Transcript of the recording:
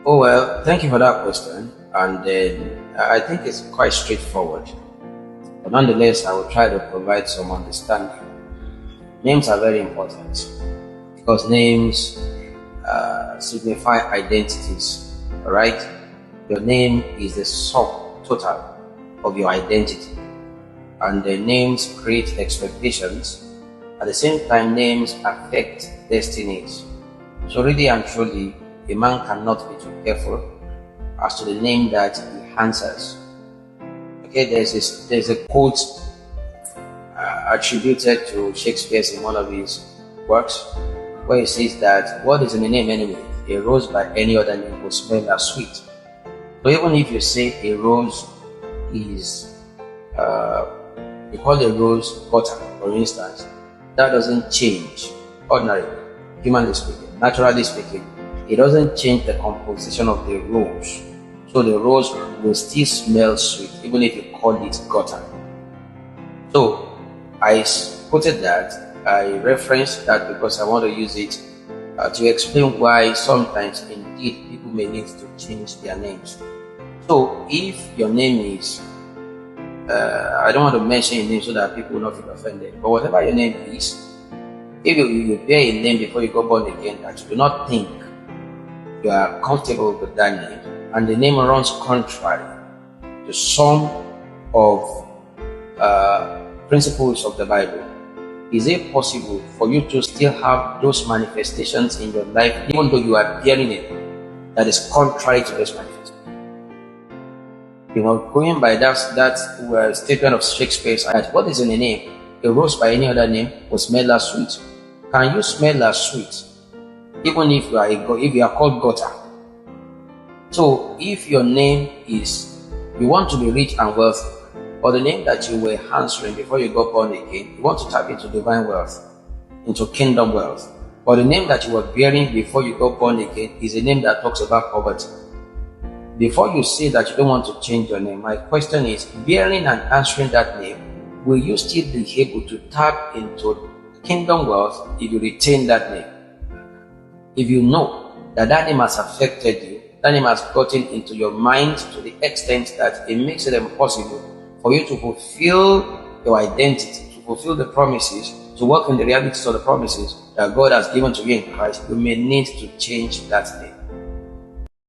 Oh, well, thank you for that question. And then I think it's quite straightforward. But nonetheless, I will try to provide some understanding. Names are very important because names signify identities. All right? Your name is the sum total of your identity. And the names create expectations. At the same time, names affect destinies. So, really and truly, a man cannot be too careful as to the name that he answers. Okay, there's a quote attributed to Shakespeare in one of his works where he says that what is in the name anyway? A rose by any other name will smell as sweet. So even if you say a rose is, you call a rose butter, for instance, that doesn't change ordinarily, humanly speaking, naturally speaking, it doesn't change the composition of the rose. So the rose will still smell sweet, even if you call it gutter. So I quoted that, I referenced that because I want to use it to explain why sometimes indeed people may need to change their names. So if your name is, I don't want to mention your name so that people will not feel offended, but whatever your name is, if you bear a name before you got born again that you do not think you are comfortable with that name, and the name runs contrary to some of principles of the Bible, is it possible for you to still have those manifestations in your life, even though you are bearing it that is contrary to those manifestations? Going by that statement of Shakespeare's, what is in a name? A rose by any other name will smell as sweet. Can you smell as sweet, even if you are called gutter? So if your name is, you want to be rich and wealthy, or the name that you were answering before you got born again, you want to tap into divine wealth, into kingdom wealth, or the name that you were bearing before you got born again is a name that talks about poverty. Before you say that you don't want to change your name, my question is, bearing and answering that name, will you still be able to tap into kingdom wealth if you retain that name? If you know that that name has affected you, that name has gotten into your mind to the extent that it makes it impossible for you to fulfill your identity, to fulfill the promises, to work in the realities of the promises that God has given to you in Christ, you may need to change that name.